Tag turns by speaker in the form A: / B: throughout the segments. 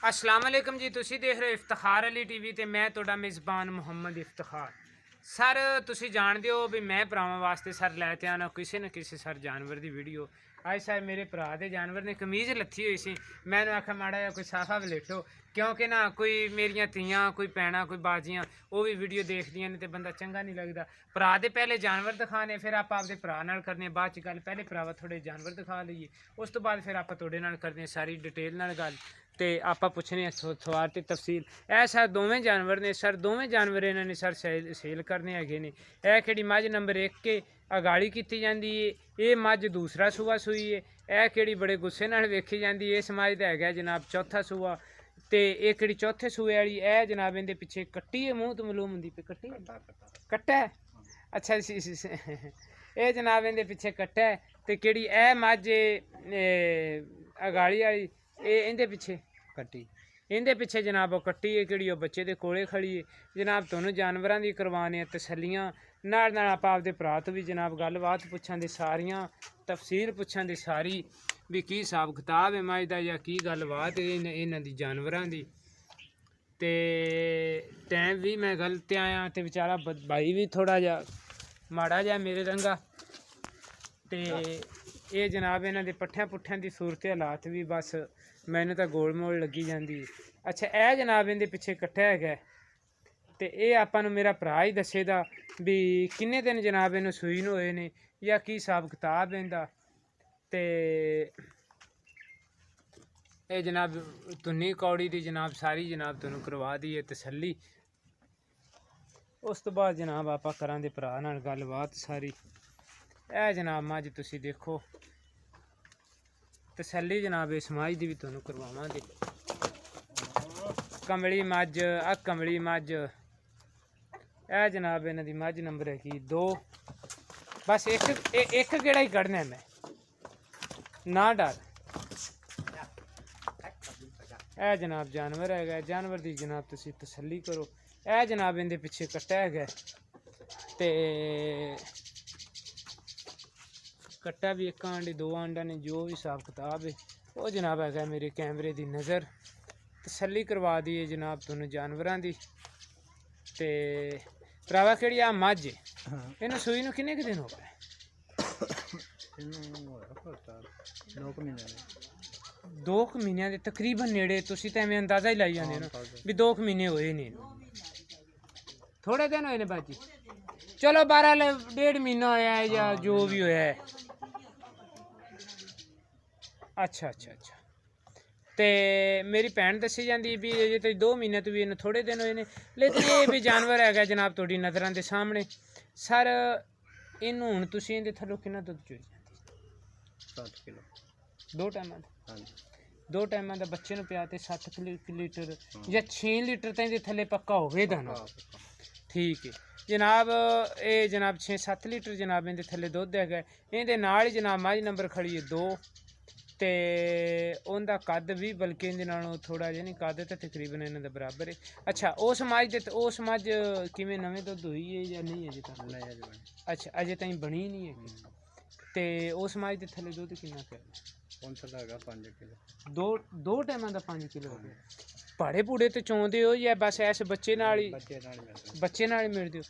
A: अस्सलाम वालेकुम जी। तुसी देख रहे हो इफ्तिखार अली टीवी ते मैं तुहाडा मेज़बान मुहम्मद इफ्तिखार। सर तुसी जानदे हो भी मैं भरावां वास्ते सर लैके आना किसी न किसी सर जानवर की वीडियो। अज सर मेरे भरा दे जानवर ने कमीज लत्थी हुई सी, मैंने आखा माड़ा जिहा कोई साफा वलेटो, क्योंकि ना कोई मेरियां तियां कोई भैनां कोई बाजियां वो भी वीडियो देखदियां ने ते बंदा चंगा नहीं लगता। भरा दे पहले जानवर दिखाने, फिर आप आपदे भरा नाल करने बाद च गल। पहले भरावा थोड़े जानवर दिखा लईए, उस तो बाद फिर आप तुहाडे नाल करदे सारी डिटेल नाल गल ਤੇ ਆਪਾਂ ਪੁੱਛਣੇ ਸਵਾਰ ਤੇ ਤਫਸੀਲ। ਇਹ ਸਰ ਦੋਵੇਂ ਜਾਨਵਰ ਨੇ ਸਰ, ਦੋਵੇਂ ਜਾਨਵਰ ਇਹਨਾਂ ਨੇ ਸਰ ਸੇਲ ਕਰਨੇ ਹੈਗੇ ਨੇ। ਇਹ ਕਿਹੜੀ ਮੱਝ ਨੰਬਰ 1 ਕੇ ਅਗਾੜੀ ਕੀਤੀ ਜਾਂਦੀ ਏ, ਇਹ ਮੱਝ ਦੂਸਰਾ ਸੂਆ ਸੂਈ ਏ। ਇਹ ਕਿਹੜੀ ਬੜੇ ਗੁੱਸੇ ਨਾਲ ਵੇਖੀ ਜਾਂਦੀ ਏ, ਇਸ ਮੱਝ ਦਾ ਹੈਗਾ ਜਨਾਬ ਚੌਥਾ ਸੂਆ। ਤੇ ਇਹ ਕਿਹੜੀ ਚੌਥੇ ਸੂਏ ਵਾਲੀ, ਇਹ ਜਨਾਬ ਇਹਦੇ ਪਿੱਛੇ ਕੱਟੀ ਏ, ਮੂੰਹ ਤੋਂ ਮਲੂਮ ਹੁੰਦੀ ਪਈ ਕੱਟੀ ਕੱਟਾ ਹੈ। ਅੱਛਾ ਇਹ ਜਨਾਬ ਇਹਦੇ ਪਿੱਛੇ ਕੱਟਾ ਹੈ। ਤੇ ਕਿਹੜੀ ਇਹ ਮੱਝ ਅਗਾੜੀ ਵਾਲੀ, ਇਹ ਇਹਦੇ ਪਿੱਛੇ ਕੱਟੀ, ਇਹਦੇ ਪਿੱਛੇ ਜਨਾਬ ਉਹ ਕੱਟੀ ਹੈ ਕਿਹੜੀ, ਉਹ ਬੱਚੇ ਦੇ ਕੋਲੇ ਖੜੀ ਹੈ। ਜਨਾਬ ਤੁਹਾਨੂੰ ਜਾਨਵਰਾਂ ਦੀ ਕਰਵਾਉਣੇ ਤਸੱਲੀਆਂ ਨਾਲ ਆਪਾਂ ਆਪਦੇ ਭਰਾ ਤੋਂ ਵੀ ਜਨਾਬ ਗੱਲਬਾਤ ਪੁੱਛਾਂ ਦੇ, ਸਾਰੀਆਂ ਤਫਸੀਲ ਪੁੱਛਾਂ ਦੇ ਸਾਰੀ ਵੀ ਕੀ ਹਿਸਾਬ ਕਿਤਾਬ ਹੈ ਮੱਝ ਦਾ ਜਾਂ ਕੀ ਗੱਲਬਾਤ ਹੈ ਇਹਨਾਂ ਦੀ ਜਾਨਵਰਾਂ ਦੀ। ਤੇ ਟਾਈਮ ਵੀ ਮੈਂ ਗੱਲ ਤੇ ਆਇਆ ਤੇ ਵਿਚਾਰਾ ਭਾਈ ਵੀ ਥੋੜਾ ਜਿਹਾ ਮਾੜਾ ਜਿਹਾ ਮੇਰੇ ਰੰਗਾ। ਤੇ ਇਹ ਜਨਾਬ ਇਹਨਾਂ ਦੇ ਪੱਠਿਆਂ ਪੁੱਠਿਆਂ ਦੀ ਸੂਰਤ ਹਾਲਾਤ ਵੀ ਬਸ ਮੈਨੂੰ ਤਾਂ ਗੋਲ ਮੋਲ ਲੱਗੀ ਜਾਂਦੀ ਹੈ। ਅੱਛਾ ਇਹ ਜਨਾਬ ਇਹਦੇ ਪਿੱਛੇ ਇਕੱਠਾ ਹੈਗਾ ਤੇ ਇਹ ਆਪਾਂ ਨੂੰ ਮੇਰਾ ਭਰਾ ਹੀ ਦੱਸੇਗਾ ਵੀ ਕਿੰਨੇ ਦਿਨ ਜਨਾਬ ਇਹਨੂੰ ਸੂਈ ਨੂੰ ਹੋਏ ਨੇ ਜਾਂ ਕੀ ਹਿਸਾਬ ਕਿਤਾਬ ਇਹਦਾ। ਤੇ ਇਹ ਜਨਾਬ ਧੁੰਨੀ ਕੌੜੀ ਦੀ ਜਨਾਬ ਸਾਰੀ ਜਨਾਬ ਤੁਹਾਨੂੰ ਕਰਵਾ ਦਈਏ ਤਸੱਲੀ। ਉਸ ਤੋਂ ਬਾਅਦ ਜਨਾਬ ਆਪਾਂ ਕਰਾਂਗੇ ਭਰਾ ਨਾਲ ਗੱਲਬਾਤ ਸਾਰੀ। ਇਹ ਜਨਾਬ ਮੱਝ ਤੁਸੀਂ ਦੇਖੋ, ਤਸੱਲੀ ਜਨਾਬ ਇਸ ਮੱਝ ਦੀ ਵੀ ਤੁਹਾਨੂੰ ਕਰਵਾਵਾਂਗੇ। ਕਮਲੀ ਮੱਝ, ਆ ਕਮਲੀ ਮੱਝ, ਇਹ ਜਨਾਬ ਇਹਨਾਂ ਦੀ ਮੱਝ ਨੰਬਰ ਹੈ ਕੀ 2। ਬਸ ਇੱਕ ਗੇੜਾ ਹੀ ਕੱਢਣਾ ਮੈਂ, ਨਾ ਡਰ। ਇਹ ਜਨਾਬ ਜਾਨਵਰ ਹੈਗਾ, ਜਾਨਵਰ ਦੀ ਜਨਾਬ ਤੁਸੀਂ ਤਸੱਲੀ ਕਰੋ। ਇਹ ਜਨਾਬ ਇਹਦੇ ਪਿੱਛੇ ਕੱਟਾ ਹੈਗਾ ਤੇ ਕੱਟਾ ਵੀ ਇੱਕ ਆਂਡੇ ਦੋ ਆਂਡਾ ਨੇ, ਜੋ ਵੀ ਹਿਸਾਬ ਕਿਤਾਬ ਹੈ ਉਹ ਜਨਾਬ ਹੈਗਾ ਮੇਰੇ ਕੈਮਰੇ ਦੀ ਨਜ਼ਰ। ਤਸੱਲੀ ਕਰਵਾ ਦਈਏ ਜਨਾਬ ਤੁਹਾਨੂੰ ਜਾਨਵਰਾਂ ਦੀ। ਤੇ ਭਰਾਵਾ ਕਿਹੜੀ ਆ ਮੱਝ ਇਹਨੂੰ ਸੂਈ ਨੂੰ ਕਿੰਨੇ ਕੁ ਦਿਨ ਹੋ ਗਏ? 2 ਮਹੀਨਿਆਂ ਦੇ ਤਕਰੀਬਨ ਨੇੜੇ। ਤੁਸੀਂ ਤਾਂ ਐਵੇਂ ਅੰਦਾਜ਼ਾ ਹੀ ਲਾਈ ਜਾਂਦੇ ਹੋ ਵੀ 2 ਮਹੀਨੇ ਹੋਏ ਨੇ, ਥੋੜੇ ਦਿਨ ਹੋਏ ਨੇ ਬਾਜੀ। ਚਲੋ 1.5 ਮਹੀਨਾ ਹੋਇਆ ਹੈ ਜਾਂ ਜੋ ਵੀ ਹੋਇਆ ਹੈ। ਅੱਛਾ ਤੇ ਮੇਰੀ ਭੈਣ ਦੱਸੀ ਜਾਂਦੀ ਵੀ ਜੇ ਤੁਸੀਂ 2 ਮਹੀਨੇ ਤੋਂ ਵੀ ਇਹਨੂੰ ਥੋੜੇ ਦਿਨ ਹੋਏ ਨੇ, ਲੇਕਿਨ ਇਹ ਵੀ ਜਾਨਵਰ ਹੈਗਾ ਜਨਾਬ ਤੁਹਾਡੀ ਨਜ਼ਰਾਂ ਦੇ ਸਾਹਮਣੇ। ਸਰ ਇਹਨੂੰ ਹੁਣ ਤੁਸੀਂ ਇਹਦੇ ਥੱਲੋਂ ਕਿੰਨਾ ਦੁੱਧ ਚੋਈ ਜਾਂਦੀ?
B: 7 ਕਿਲੋ
A: 2 ਟਾਈਮਾਂ ਦਾ?
B: ਹਾਂਜੀ
A: 2 ਟਾਈਮਾਂ ਦਾ ਬੱਚੇ ਨੂੰ ਪਿਆ ਤੇ 7 ਲੀਟਰ ਜਾਂ 6 ਲੀਟਰ ਤਾਂ ਇਹਦੇ ਥੱਲੇ ਪੱਕਾ ਹੋਵੇਗਾ ਨਾ? ਠੀਕ ਹੈ ਜਨਾਬ। ਇਹ ਜਨਾਬ 6-7 ਲੀਟਰ ਜਨਾਬ ਇਹਦੇ ਥੱਲੇ ਦੁੱਧ ਹੈਗਾ। ਇਹਦੇ ਨਾਲ ਹੀ ਜਨਾਬ ਮੱਝ ਨੰਬਰ ਖੜੀ ਹੈ 2 ਤੇ ਉਹਦਾ ਕੱਦ ਵੀ ਬਲਕਿ ਇਹਦੇ ਨਾਲੋਂ ਥੋੜਾ ਜਿਹਾ ਨਹੀਂ, ਕੱਦ ਤਾਂ ਤਕਰੀਬਨ ਇਹਨਾਂ ਦਾ ਬਰਾਬਰ ਹੈ। ਅੱਛਾ ਉਸ ਮੱਝ ਦੇ ਉਸ ਮੱਝ ਕਿਵੇਂ ਨਵੇਂ ਦੁੱਧ ਹੋਈ ਹੈ ਜਾਂ ਨਹੀਂ ਅਜੇ ਤੱਕ?
B: ਨਹੀਂ ਅਜੇ ਬਣੀ।
A: ਅੱਛਾ ਅਜੇ ਤਾਈਂ ਬਣੀ ਨਹੀਂ ਹੈਗੀ। ਤੇ ਉਸ ਮੱਝ ਦੇ ਥੱਲੇ ਦੁੱਧ ਕਿੰਨਾ ਕਰਨਾ?
B: ਪਹੁੰਚਦਾ ਹੈਗਾ 5 ਕਿਲੋ।
A: 2 ਟਾਈਮਾਂ ਦਾ 5 ਕਿਲੋ ਹੋ ਗਿਆ। ਭਾੜੇ ਭੂੜੇ ਤੇ ਚੋਂਦੇ ਹੋ ਜਾਂ ਬਸ ਐਸ ਬੱਚੇ ਨਾਲ ਹੀ? ਬੱਚੇ ਨਾਲ ਹੀ ਮਿਲਦੇ ਹੋ।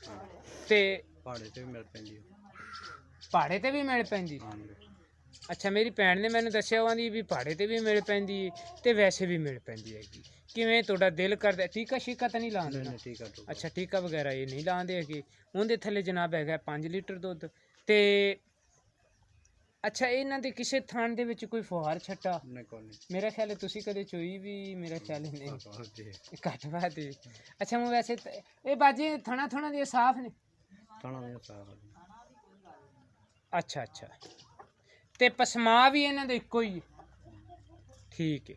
A: ਤੇ
B: ਭਾੜੇ ਤੇ ਵੀ ਮਿਲ ਪੈਂਦੀ,
A: ਭਾੜੇ ਤੇ ਵੀ ਮਿਲ ਪੈਂਦੀ? ਅੱਛਾ ਮੇਰੀ ਭੈਣ ਨੇ ਮੈਨੂੰ ਦੱਸਿਆ ਉਹਦੀ ਵੀ ਭਾੜੇ ਤੇ ਵੀ ਮਿਲ ਪੈਂਦੀ ਹੈ ਤੇ ਵੈਸੇ ਵੀ ਮਿਲ ਪੈਂਦੀ ਹੈਗੀ। ਕਿਵੇਂ ਤੁਹਾਡਾ ਦਿਲ ਕਰਦਾ? ਟੀਕਾ ਸ਼ੀਕਾ ਤਾਂ ਨਹੀਂ ਲਾਉਂਦੇ ਨਾ? ਅੱਛਾ ਟੀਕਾ ਵਗੈਰਾ ਇਹ ਨਹੀਂ ਲਾਉਂਦੇ ਹੈਗੇ। ਉਹਦੇ ਥੱਲੇ ਜਨਾਬ ਹੈਗਾ 5 ਲੀਟਰ ਦੁੱਧ। ਤੇ ਅੱਛਾ ਇਹਨਾਂ ਦੇ ਕਿਸੇ ਥਾਣ ਦੇ ਵਿੱਚ ਕੋਈ ਫੁਹਾਰ ਛੱਟਾ? ਮੇਰਾ ਖਿਆਲ ਹੈ ਤੁਸੀਂ ਕਦੇ ਚੋਈ ਵੀ? ਮੇਰਾ ਖਿਆਲ ਨਹੀਂ, ਘੱਟ ਬਾਤ ਹੈ। ਅੱਛਾ ਮੈਂ ਵੈਸੇ ਇਹ ਬਾਜੀ ਥਣਾ ਦੀ ਸਾਫ਼ ਨੇ? ਅੱਛਾ ਤੇ ਪਸਮਾ ਵੀ ਇਹਨਾਂ ਦਾ ਇੱਕੋ ਹੀ ਹੈ? ਠੀਕ ਹੈ।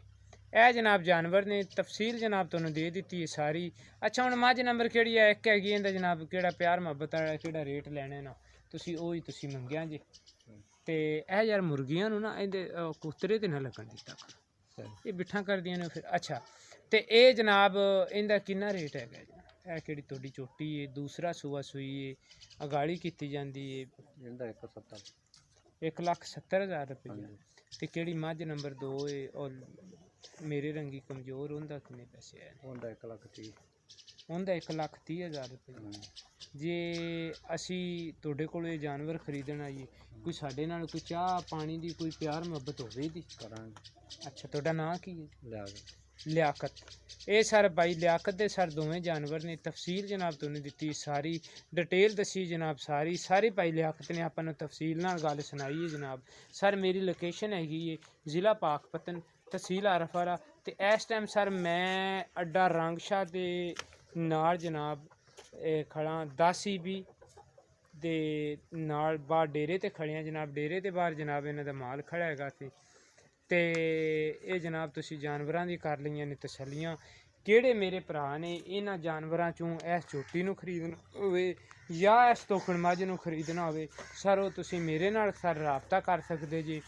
A: ਇਹ ਜਨਾਬ ਜਾਨਵਰ ਨੇ ਤਫਸੀਲ ਜਨਾਬ ਤੁਹਾਨੂੰ ਦੇ ਦਿੱਤੀ ਹੈ ਸਾਰੀ। ਅੱਛਾ ਹੁਣ ਮੱਝ ਨੰਬਰ ਕਿਹੜੀ ਹੈ? 1 ਹੈਗੀ। ਇਹਦਾ ਜਨਾਬ ਕਿਹੜਾ ਪਿਆਰ ਮੁਹੱਬਤ ਵਾਲਾ ਕਿਹੜਾ ਰੇਟ ਲੈਣਾ ਨਾ ਤੁਸੀਂ ਉਹੀ ਤੁਸੀਂ ਮੰਗਿਆ ਜੀ। ਤੇ ਇਹ ਯਾਰ ਮੁਰਗੀਆਂ ਨੂੰ ਨਾ ਇਹਦੇ ਕੁੱਤਰੇ ਤੇ ਨਾ ਲੱਗਣ ਦਿੱਤਾ, ਇਹ ਬਿੱਠਾਂ ਕਰਦੀਆਂ ਨੇ ਫਿਰ। ਅੱਛਾ ਤੇ ਇਹ ਜਨਾਬ ਇਹਦਾ ਕਿੰਨਾ ਰੇਟ ਹੈਗਾ ਜੀ? ਇਹ ਕਿਹੜੀ ਤੁਹਾਡੀ ਚੋਟੀ ਹੈ? ਦੂਸਰਾ ਸੂਆ ਸੂਈ ਹੈ, ਅਗਾਲੀ ਕੀਤੀ ਜਾਂਦੀ ਹੈ?
B: ਇਹਦਾ 170।
A: 1,70,000 रुपये। ਤੇ ਕਿਹੜੀ ਮੱਝ ਨੰਬਰ 2 ਹੈ? ਔਰ ਮੇਰੇ ਰੰਗੀ ਕਮਜ਼ੋਰ ਉਹਦਾ ਕਿੰਨੇ ਪੈਸੇ ਆਏ ਨੇ?
B: ਉਹਦਾ 1,30,000
A: ਉਹਦਾ 1,30,000 ਰੁਪਏ। ਜੇ ਅਸੀਂ ਤੁਹਾਡੇ ਕੋਲ ਇਹ ਜਾਨਵਰ ਖਰੀਦਣ ਆਈਏ, ਕੋਈ ਸਾਡੇ ਨਾਲ ਕੋਈ ਚਾਹ ਪਾਣੀ ਦੀ ਕੋਈ ਪਿਆਰ ਮੁਹੱਬਤ ਹੋਵੇ ਦੀ?
B: ਕਰਾਂਗੇ।
A: ਅੱਛਾ, ਤੁਹਾਡਾ ਨਾਂ ਕੀ ਹੈ?
B: ਲਿਆ ਕੇ
A: ਲਿਆਕਤ। ਇਹ ਸਰ ਬਾਈ ਲਿਆਕਤ ਦੇ ਸਰ ਦੋਵੇਂ ਜਾਨਵਰ ਨੇ। ਤਫਸੀਲ ਜਨਾਬ ਤੁਹਾਨੂੰ ਦਿੱਤੀ, ਸਾਰੀ ਡਿਟੇਲ ਦੱਸੀ ਜਨਾਬ, ਸਾਰੀ ਭਾਈ ਲਿਆਕਤ ਨੇ ਆਪਾਂ ਨੂੰ ਤਫਸੀਲ ਨਾਲ ਗੱਲ ਸੁਣਾਈ ਹੈ ਜਨਾਬ। ਸਰ ਮੇਰੀ ਲੋਕੇਸ਼ਨ ਹੈਗੀ ਹੈ ਜ਼ਿਲ੍ਹਾ ਪਾਕਪਤਨ, ਤਹਿਸੀਲ ਆਰਫਾਰਾ, ਤੇ ਇਸ ਟਾਈਮ ਸਰ ਮੈਂ ਅੱਡਾ ਰੰਗਸ਼ਾਹ ਦੇ ਨਾਲ ਜਨਾਬ ਖੜਾ 10 EB ਦੇ ਨਾਲ ਬਾਹਰ ਡੇਰੇ ਤੇ ਖੜੇ ਹਾਂ ਜਨਾਬ। ਡੇਰੇ ਦੇ ਬਾਹਰ ਜਨਾਬ ਇਹਨਾਂ ਦਾ ਮਾਲ ਖੜਾ ਹੈਗਾ ਸੀ। ਤੇ ਇਹ ਜਨਾਬ ਤੁਸੀਂ ਜਾਨਵਰਾਂ ਦੀ ਕਰ ਲਈਆਂ ਨੇ ਤਸੱਲੀਆਂ। ਕਿਹੜੇ ਮੇਰੇ ਭਰਾ ਨੇ ਇਹਨਾਂ ਜਾਨਵਰਾਂ ਚੋਂ ਇਸ ਝੋਟੀ ਨੂੰ ਖਰੀਦਣਾ ਹੋਵੇ ਜਾਂ ਇਸ ਤੋਕੜ ਮੱਝ ਨੂੰ ਖਰੀਦਣਾ ਹੋਵੇ ਸਰ, ਉਹ ਤੁਸੀਂ ਮੇਰੇ ਨਾਲ ਸਰ ਰਾਬਤਾ ਕਰ ਸਕਦੇ ਜੀ।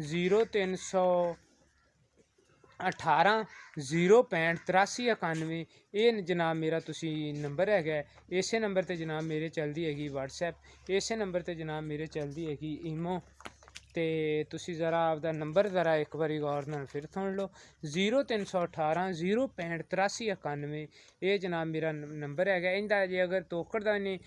A: 0318 065 8391 ਇਹ ਜਨਾਬ ਮੇਰਾ ਤੁਸੀਂ ਨੰਬਰ ਹੈਗਾ। ਇਸੇ ਨੰਬਰ ਤੇ ਜਨਾਬ ਮੇਰੇ ਚੱਲਦੀ ਹੈਗੀ WhatsApp, ਇਸੇ ਨੰਬਰ ਤੇ ਜਨਾਬ ਮੇਰੇ ਚੱਲਦੀ ਹੈਗੀ ਈਮੋ। ਤੇ ਤੁਸੀਂ ज़रा ਆਪਦਾ ਨੰਬਰ ज़रा ਇੱਕ ਵਾਰੀ ਗੌਰ ਨਾਲ ਫਿਰ ਸੁਣ ਲਓ। 0318 065 8391 ਇਹ ਜਨਾਬ ਮੇਰਾ ਨੰਬਰ ਹੈਗਾ। ਇਹਦਾ ਜੇ ਅਗਰ ਤੋਕੜ ਦਾ ਇਹਨੇ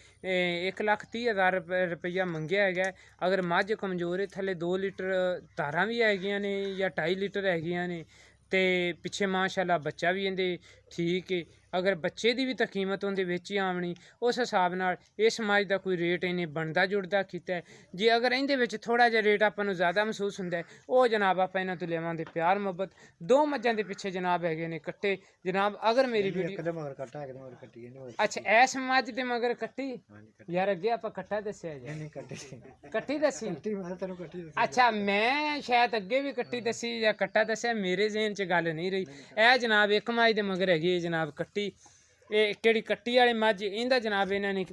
A: 1,30,000 ਰੁਪਈਆ ਮੰਗਿਆ ਹੈਗਾ। ਅਗਰ ਮੱਝ ਕਮਜ਼ੋਰ ਹੈ, ਥੱਲੇ 2 ਲੀਟਰ ਧਾਰਾਂ ਵੀ ਹੈਗੀਆਂ ਨੇ ਜਾਂ 2.5 ਲੀਟਰ ਹੈਗੀਆਂ ਨੇ, ਤੇ ਪਿੱਛੇ ਮਾਸ਼ਾਅੱਲਾ ਬੱਚਾ ਵੀ ਇਹਦੇ ਠੀਕ ਹੈ। ਅਗਰ ਬੱਚੇ ਦੀ ਵੀ ਤਾਂ ਕੀਮਤ ਉਹਦੇ ਵਿੱਚ ਹੀ ਆਵਣੀ, ਉਸ ਹਿਸਾਬ ਨਾਲ ਇਸ ਮੱਝ ਦਾ ਕੋਈ ਰੇਟ ਇਹਨੇ ਬਣਦਾ ਜੁੜਦਾ ਕੀਤਾ। ਜੇ ਅਗਰ ਇਹਦੇ ਵਿੱਚ ਥੋੜ੍ਹਾ ਜਿਹਾ ਰੇਟ ਆਪਾਂ ਨੂੰ ਜ਼ਿਆਦਾ ਮਹਿਸੂਸ ਹੁੰਦਾ ਉਹ ਜਨਾਬ ਆਪਾਂ ਇਹਨਾਂ ਤੋਂ ਲਵਾਂਗੇ ਪਿਆਰ ਮੁਹੱਬਤ। 2 ਮੱਝਾਂ ਦੇ ਪਿੱਛੇ ਜਨਾਬ ਹੈਗੇ ਨੇ ਕੱਟੇ ਜਨਾਬ। ਅਗਰ ਮੇਰੀ ਵੀਡੀਓ ਅੱਛਾ ਐਸ ਮੱਝ ਦੇ ਮਗਰ ਕੱਟੀ ਯਾਰ, ਅੱਗੇ ਆਪਾਂ ਕੱਟਾ ਦੱਸਿਆ ਜੀ, ਕੱਟੀ ਦੱਸੀ। ਅੱਛਾ ਮੈਂ ਸ਼ਾਇਦ ਅੱਗੇ ਵੀ ਕੱਟੀ ਦੱਸੀ ਜਾਂ ਕੱਟਾ ਦੱਸਿਆ, ਮੇਰੇ ਜ਼ਿਹਨ 'ਚ ਗੱਲ ਨਹੀਂ ਰਹੀ। ਇਹ ਜਨਾਬ ਇੱਕ ਮੱਝ ਦੇ ਮਗਰ ਹੈਗੀ ਜਨਾਬ ਕੱਟੀ। ਇਹ ਕਿਹੜੀ ਕੱਟੀ ਵਾਲੀ ਮੱਝ ਇਹਦਾ ਜਨਾਬ ਇਹਨਾਂ ਨੇ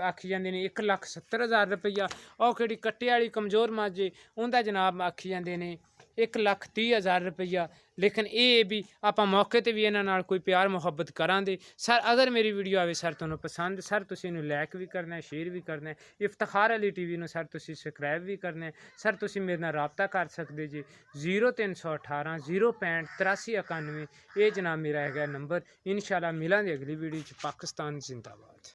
A: ਆਖੀ ਜਾਂਦੇ ਨੇ 1,70,000 ਰੁਪਈਆ। ਉਹ ਕਿਹੜੀ ਕੱਟੀ ਵਾਲੀ ਕਮਜ਼ੋਰ ਮੱਝ ਉਹਦਾ ਜਨਾਬ ਆਖੀ ਜਾਂਦੇ ਨੇ 1,30,000 ਰੁਪਈਆ। ਲੇਕਿਨ ਇਹ ਵੀ ਆਪਾਂ ਮੌਕੇ ਤੇ ਵੀ ਇਹਨਾਂ ਨਾਲ ਕੋਈ ਪਿਆਰ ਮੁਹੱਬਤ ਕਰਾਂਗੇ ਸਰ। ਅਗਰ ਮੇਰੀ ਵੀਡੀਓ ਆਵੇ ਸਰ ਤੁਹਾਨੂੰ ਪਸੰਦ ਸਰ, ਤੁਸੀਂ ਇਹਨੂੰ ਲਾਈਕ ਵੀ ਕਰਨਾ, ਸ਼ੇਅਰ ਵੀ ਕਰਨਾ। ਇਫਤਖਾਰ ਅਲੀ TV ਨੂੰ ਸਰ ਤੁਸੀਂ ਸਬਸਕ੍ਰਾਈਬ ਵੀ ਕਰਨਾ ਸਰ। ਤੁਸੀਂ ਮੇਰੇ ਨਾਲ ਰਾਬਤਾ ਕਰ ਸਕਦੇ ਜੀ। 0318 065 8391 ਇਹ ਜਨਾਬ ਮੇਰਾ ਹੈਗਾ ਨੰਬਰ। ਇਨਸ਼ਾਅੱਲਾ ਮਿਲਾਂਗੇ ਅਗਲੀ ਵੀਡੀਓ 'ਚ। ਪਾਕਿਸਤਾਨ ਜ਼ਿੰਦਾਬਾਦ।